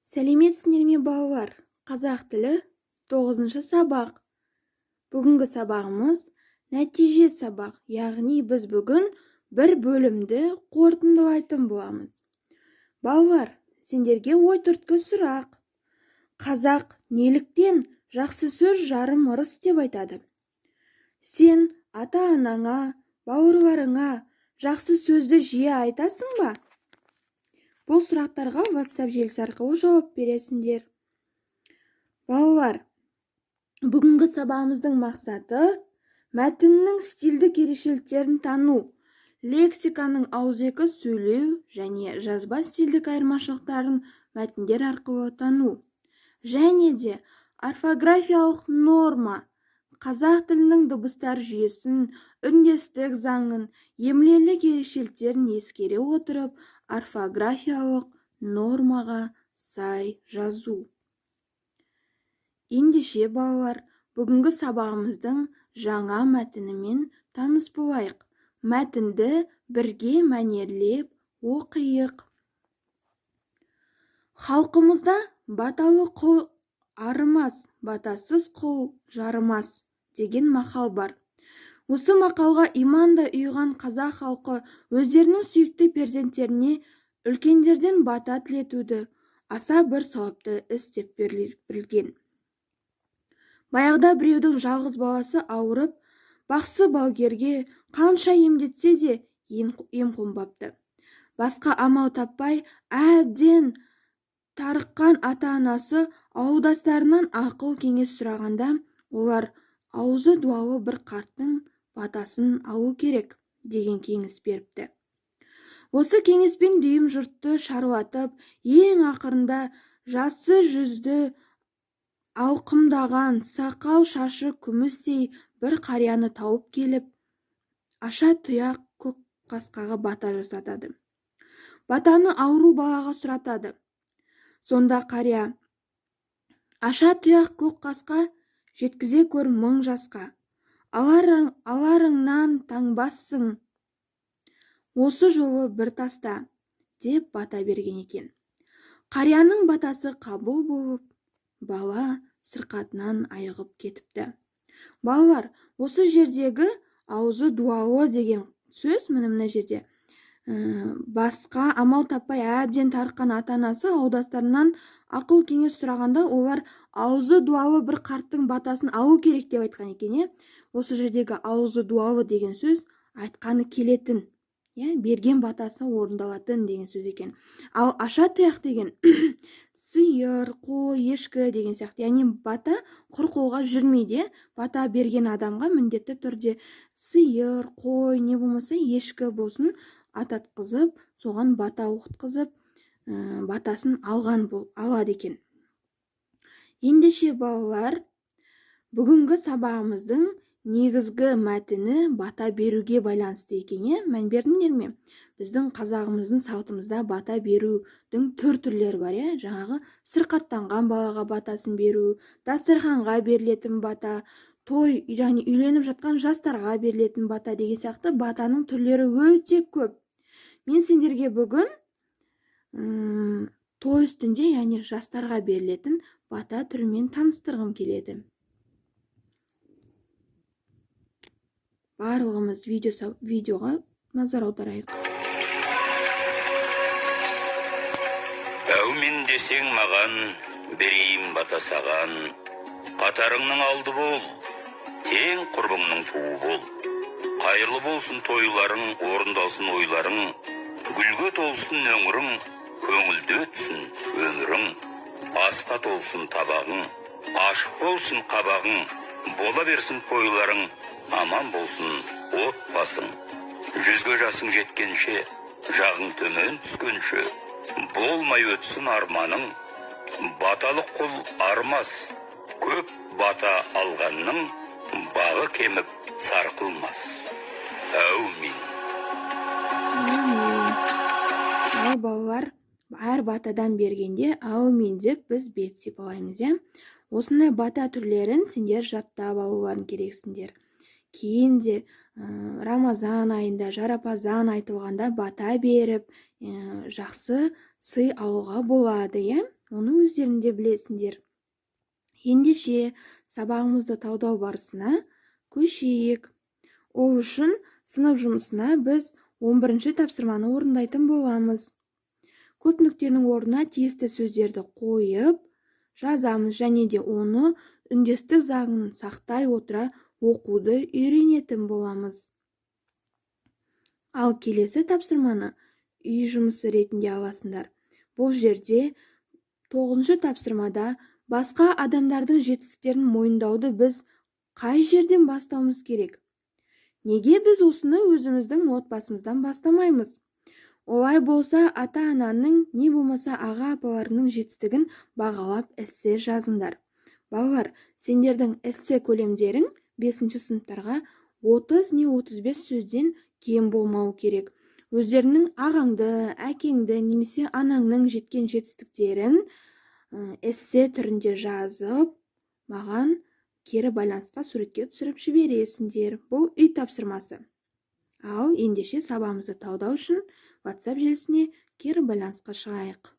Сәлеметсіңдер ме балалар? Қазақ тілі 9-шы сабақ. Бүгінгі сабағымыз нәтиже сабақ, яғни біз бүгін бір бөлімді қорытындылайтын боламыз. Балалар, сендерге ой түрткі сұрақ. Қазақ неліктен жақсы сөз жарым ырыс деп айтады? Сен ата-анаңа, бауырларыңа жақсы сөзді жиі айтасың ба? Бұл сұрақтарға WhatsApp желісі арқылы жауап бересіңдер. Балалар, бүгінгі сабағымыздың мақсаты мәтіннің стильдік ерекшеліктерін тану, лексиканың ауызекі сөйлеу және жазба стильдік айырмашылықтарын мәтіндер арқылы тану, және де орфографиялық норма, қазақ тілінің дыбыстар жүйесін, үндестік заңын, емлелік ерекшеліктерін ескере отырып, орфографиялық нормаға сай жазу. Ендеше балалар, бүгінгі сабағымыздың жаңа мәтінімен таныс болайық. Мәтінді бірге мәнерлеп оқиық. Халқымызда баталы құл арымас, батасыз құл жарымас деген мақал бар. Осы мақалға имандай ұйыған қазақ халқы өздерінің сүйікті перзенттеріне үлкендерден бата тілетуді аса бір сауапты іс деп білген. Баяғыда біреудің жалғыз баласы ауырып, бақсы балгерге қанша емдетсе де ем қонбапты. Басқа амал таппай, әбден тарыққан ата-анасы ауылдастарынан ақыл кеңес сұрағанда, олар аузы дуалы бір қарттың батасын алу керек деген кеңес беріпті. Осы кеңеспен дүйім жұртты шарлатып, ең ақырында жасы жүзді алқымдаған сақал шашы күмістей бір қарияны тауып келіп, аша тұяқ көк қасқаға бата жасатады. Батаны ауру балаға сұратады. Сонда қария: аша тұяқ көк қасқа, жеткізе көр мың жасқа. Аларыңнан таңбассың, осы жолы бір таста, деп бата берген екен. Қарияның батасы қабыл болып, бала сырқатынан айығып кетіпті. Балалар, осы жердегі аузы дуалы деген сөз мына жерде. Басқа амал таппай әбден тарыққан ата-анасы ауылдастарынан ақыл кеңес сұрағанда, олар аузы дуалы бір қарттың батасын алу керек деп айтқан екен. Осы жердегі аузы дуалы деген сөз айтқаны келетін, берген батасы орындалатын деген сөз екен. Ал аша тұяқ деген сиыр, қой, ешкі деген сияқты. Яғни бата құр қолға жүрмейді. Бата берген адамға міндетті түрде сиыр, қой, не болмаса ешкі болсын ататқызып, соған бата оқытқызып, батасын алады екен. Ендеше балалар, бүгінгі сабағымыздың негізгі мәтіні бата беруге байланысты екен. Мән бердіңдер ме? Біздің қазағымыздың салтымызда бата берудің түрлері бар. Жаңағы сырқаттанған балаға батасын беру, дастарханға берілетін бата, той, яғни үйленіп жатқан жастарға берілетін бата деген сияқты батаның түрлері өте көп. Мен сендерге бүгін той үстінде, яғни жастарға берілетін бата түрімен таныстырғым келеді. Барлығымыз видеоға назар аударайық. Әумен десең маған, берейін бата саған, қатарыңның алды бол, тең құрбыңның туы бол. Қайырлы болсын тойларың, орындалсын ойларың, гүлге толсын өңірің, көңілді өтсін өмірің. Асқа толсын табағың, ашық болсын қабағың, бола берсін тойларың, аман болсын отбасың. Жүзге жасың жеткенше, жағың төмен түскенше, болмай өтсін арманың. Баталық құл армас, көп бата алғанның, бағы кеміп сарқылмас. Әумин. Ал балалар, әр батадан бергенде әумин деп біз бет сипалаймыз. Осындай бата түрлерін сендер жаттап алуларын керексіңдер. Кейін де Рамазан айында жарапазан айтылғанда бата беріп, жақсы сый алуға болады. оны өздерің де білесіңдер. Ендеше сабағымызды талдау барысына көшейік. Ол үшін сынып жұмысына біз 11-ші тапсырманы орындайтын боламыз. Көп нүктенің орнына тиісті сөздерді қойып жазамыз және де оны үндестік заңын сақтай отыра оқуды үйренетін боламыз. Ал келесі тапсырманы үй жұмысы ретінде аласыңдар. Бұл жерде 9-шы тапсырмада басқа адамдардың жетістіктерін мойындауды біз қай жерден бастауымыз керек? Неге біз осыны өзіміздің отбасымыздан бастамаймыз? Олай болса, ата-ананың не болмаса аға-апаларының жетістігін бағалап эссе жазыңдар. Балалар, сендердің эссе көлемдерің 5-ші сыныптарға 30 не 35 сөзден кем болмау керек. Өздерінің ағаңды, әкеңді немесе анаңның жеткен жетістіктерін эссе түрінде жазып, маған кері байланысқа суретке түсіріп жібересіңдер. Бұл үй тапсырмасы. Ал ендеше сабағымызды талдау үшін WhatsApp желісіне кері байланысқа шығайық.